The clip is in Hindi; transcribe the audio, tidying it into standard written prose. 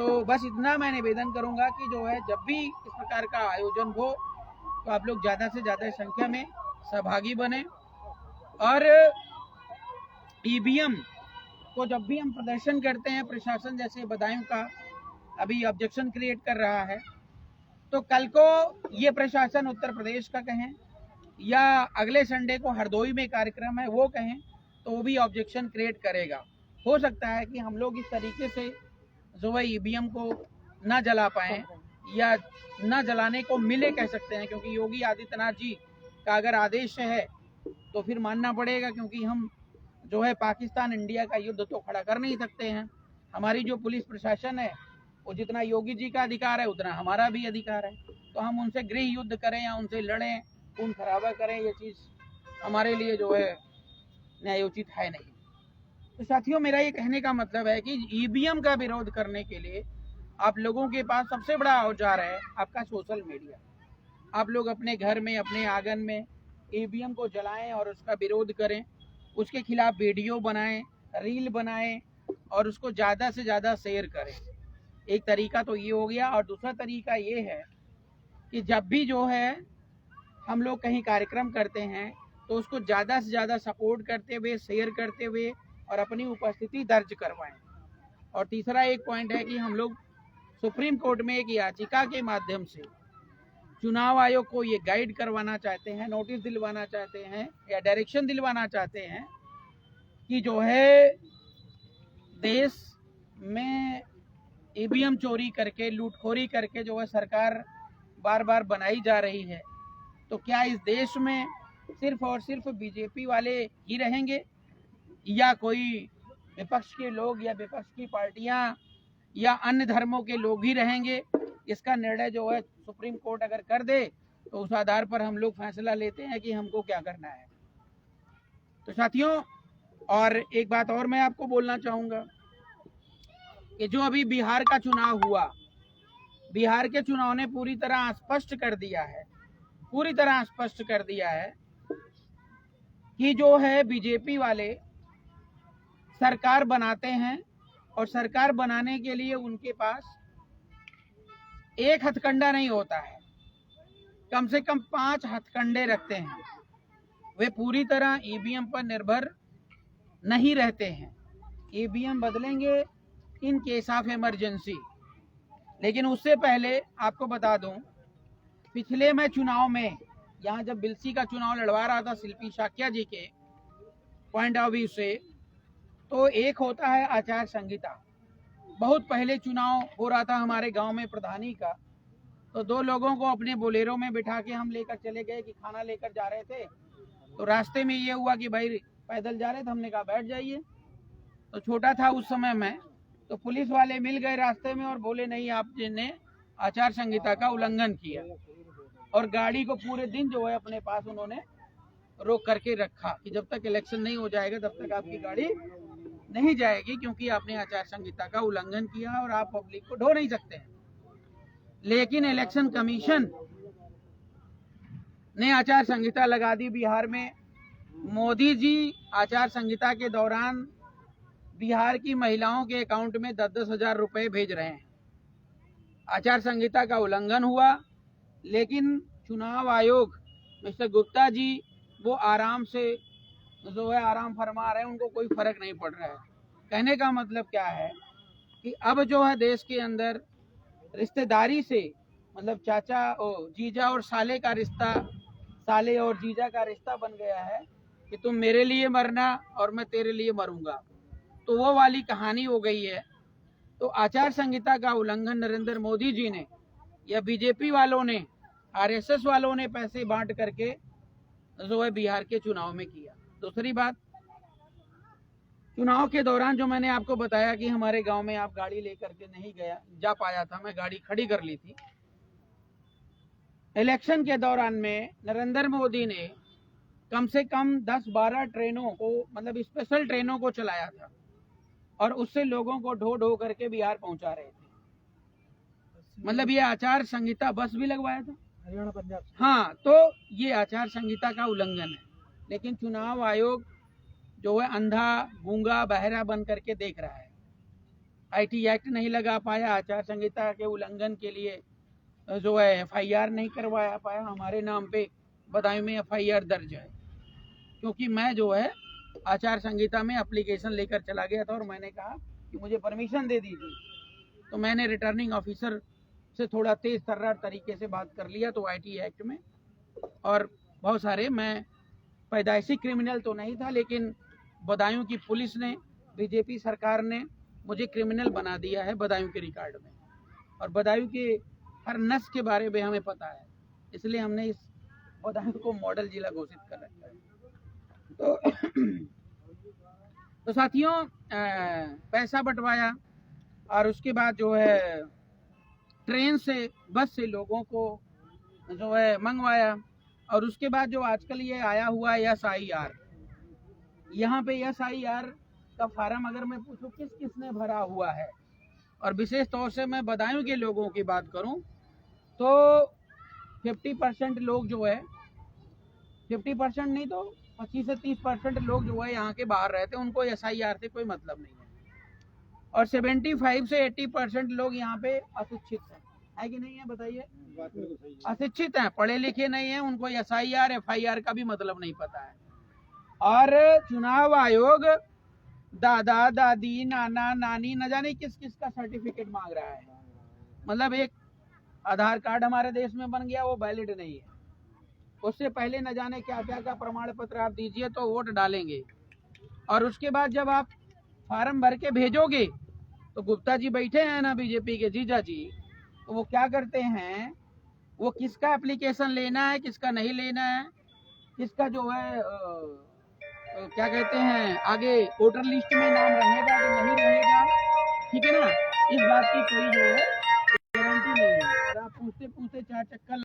तो बस इतना मैं निवेदन करूंगा कि जो है जब भी इस प्रकार का आयोजन हो तो आप लोग ज़्यादा से ज़्यादा संख्या में सहभागी बने और ईवीएम को जब भी हम प्रदर्शन करते हैं, प्रशासन जैसे बदायूं का अभी ऑब्जेक्शन क्रिएट कर रहा है, तो कल को ये प्रशासन उत्तर प्रदेश का कहें या अगले संडे को हरदोई में कार्यक्रम है वो कहें तो वो भी ऑब्जेक्शन क्रिएट करेगा। हो सकता है कि हम लोग इस तरीके से जो है ईवीएम को ना जला पाएँ या न जलाने को मिले कह सकते हैं, क्योंकि योगी आदित्यनाथ जी का अगर आदेश है तो फिर मानना पड़ेगा, क्योंकि हम जो है पाकिस्तान इंडिया का युद्ध तो खड़ा कर नहीं सकते हैं। हमारी जो पुलिस प्रशासन है वो जितना योगी जी का अधिकार है उतना हमारा भी अधिकार है, तो हम उनसे गृह युद्ध करें या उनसे लड़ें, खून खराबा करें, ये चीज़ हमारे लिए जो है न्यायोचित है नहीं। तो साथियों, मेरा ये कहने का मतलब है कि ईवीएम का विरोध करने के लिए आप लोगों के पास सबसे बड़ा औजार है आपका सोशल मीडिया। आप लोग अपने घर में, अपने आंगन में ईवीएम को जलाएं और उसका विरोध करें, उसके खिलाफ वीडियो बनाएं, रील बनाएं और उसको ज़्यादा से ज़्यादा शेयर करें। एक तरीका तो ये हो गया, और दूसरा तरीका ये है कि जब भी जो है हम लोग कहीं कार्यक्रम करते हैं तो उसको ज़्यादा से ज़्यादा सपोर्ट करते हुए, शेयर करते हुए और अपनी उपस्थिति दर्ज करवाएं। और तीसरा एक पॉइंट है कि हम लोग सुप्रीम कोर्ट में एक याचिका के माध्यम से चुनाव आयोग को ये गाइड करवाना चाहते हैं, नोटिस दिलवाना चाहते हैं या डायरेक्शन दिलवाना चाहते हैं कि जो है देश में ईवीएम चोरी करके, लूटखोरी करके जो है सरकार बार बार बनाई जा रही है, तो क्या इस देश में सिर्फ और सिर्फ बीजेपी वाले ही रहेंगे या कोई विपक्ष के लोग या विपक्ष की पार्टियां या अन्य धर्मों के लोग ही रहेंगे? इसका निर्णय जो है सुप्रीम कोर्ट अगर कर दे तो उस आधार पर हम लोग फैसला लेते हैं कि हमको क्या करना है। तो साथियों, और एक बात और मैं आपको बोलना चाहूँगा कि जो अभी बिहार का चुनाव हुआ, बिहार के चुनाव ने पूरी तरह स्पष्ट कर दिया है, पूरी तरह स्पष्ट कर दिया है कि जो है बीजेपी वाले सरकार बनाते हैं और सरकार बनाने के लिए उनके पास एक हथकंडा नहीं होता है, कम से कम 5 हथकंडे रखते हैं। वे पूरी तरह ईवीएम पर निर्भर नहीं रहते हैं। ईवीएम बदलेंगे इन केस ऑफ इमरजेंसी। लेकिन उससे पहले आपको बता दूं, पिछले मैं चुनाव में यहाँ जब बिलसी का चुनाव लड़वा रहा था शिल्पी शाक्या जी के पॉइंट ऑफ व्यू से, तो एक होता है आचार संहिता। बहुत पहले चुनाव हो रहा था हमारे गांव में प्रधानी का, तो 2 लोगों को अपने बोलेरो में बिठा के हम लेकर चले गए कि खाना लेकर जा रहे थे। तो रास्ते में ये हुआ कि भाई पैदल जा रहे थे, हमने कहा बैठ जाइए। तो छोटा था उस समय मैं, तो पुलिस वाले मिल गए रास्ते में और बोले नहीं, आपने आचार संहिता का उल्लंघन किया, और गाड़ी को पूरे दिन जो है अपने पास उन्होंने रोक करके रखा कि जब तक इलेक्शन नहीं हो जाएगा तब तक आपकी गाड़ी नहीं जाएगी, क्योंकि आपने आचार संहिता का उल्लंघन किया और आप पब्लिक को ढो नहीं सकते हैं। लेकिन इलेक्शन कमीशन ने आचार संहिता लगा दी बिहार में। मोदी जी आचार संहिता के दौरान बिहार की महिलाओं के अकाउंट में 10-10 हजार रुपए भेज रहे हैं। आचार संहिता का उल्लंघन हुआ, लेकिन चुनाव आयोग मिस्टर गुप्ता जी वो आराम से जो है आराम फरमा रहे हैं, उनको कोई फर्क नहीं पड़ रहा है। कहने का मतलब क्या है कि अब जो है देश के अंदर रिश्तेदारी से, मतलब चाचा और जीजा और साले का रिश्ता, साले और जीजा का रिश्ता बन गया है कि तुम मेरे लिए मरना और मैं तेरे लिए मरूंगा, तो वो वाली कहानी हो गई है। तो आचार संहिता का उल्लंघन नरेंद्र मोदी जी ने या बीजेपी वालों ने, आरएसएस वालों ने पैसे बांट करके जो है बिहार के चुनाव में किया। दूसरी बात, चुनाव के दौरान जो मैंने आपको बताया कि हमारे गांव में आप गाड़ी लेकर के नहीं जा पाया था, मैं गाड़ी खड़ी कर ली थी। इलेक्शन के दौरान में नरेंद्र मोदी ने कम से कम 10-12 ट्रेनों को, मतलब स्पेशल ट्रेनों को चलाया था और उससे लोगों को ढो ढो करके बिहार पहुंचा रहे थे। मतलब ये आचार संहिता, बस भी लगवाया था हरियाणा पंजाब। हाँ, तो ये आचार संहिता का उल्लंघन है। लेकिन चुनाव आयोग जो है अंधा, गूंगा, बहरा बन करके देख रहा है। IT एक्ट नहीं लगा पाया, आचार संहिता के उल्लंघन के लिए जो है FIR नहीं करवाया पाया। हमारे नाम पे बदायूं में FIR दर्ज है, क्योंकि मैं जो है आचार संहिता में एप्लीकेशन लेकर चला गया था और मैंने कहा कि मुझे परमिशन दे दीजिए। तो मैंने रिटर्निंग ऑफिसर से थोड़ा तेज तर्रार तरीके से बात कर लिया तो IT एक्ट में, और बहुत सारे, मैं पैदाइशी क्रिमिनल तो नहीं था, लेकिन बदायूं की पुलिस ने, बीजेपी सरकार ने मुझे क्रिमिनल बना दिया है बदायूं के रिकॉर्ड में। और बदायूं के हर नस के बारे में हमें पता है, इसलिए हमने इस बदायूं को मॉडल जिला घोषित कर रखा है। तो साथियों, पैसा बंटवाया और उसके बाद जो है ट्रेन से, बस से लोगों को जो है मंगवाया, और उसके बाद जो आजकल ये आया हुआ है SIR, यहाँ पे SIR का फार्म अगर मैं पूछूं किस किसने भरा हुआ है, और विशेष तौर से मैं बदायूं के लोगों की बात करूं तो 50% लोग जो है, 50% नहीं तो 25 से 30% लोग जो है यहाँ के बाहर रहते हैं, उनको SIR से कोई मतलब नहीं है। और 75 से 80% लोग यहाँ पे अशिक्षित है कि नहीं है, बताइए? अशिक्षित हैं, पढ़े लिखे नहीं है, उनको SIR FIR का भी मतलब नहीं पता है। और चुनाव आयोग दादा दादी नाना नानी न जाने किस किस का सर्टिफिकेट मांग रहा है। मतलब एक आधार कार्ड हमारे देश में बन गया, वो वैलिड नहीं है, उससे पहले न जाने क्या क्या का प्रमाण पत्र आप दीजिए तो वोट डालेंगे। और उसके बाद जब आप फार्म भर के भेजोगे तो गुप्ता जी बैठे हैं ना, बीजेपी के जीजा जी, तो वो क्या करते हैं, वो किसका एप्लीकेशन लेना है, किसका नहीं लेना है, किसका जो है क्या कहते हैं आगे वोटर लिस्ट में नाम रहेगा कि नहीं रहेगा, ठीक है ना, इस बात की कोई जो है गारंटी नहीं है। और आप पूछते पूछते 4 चक्कर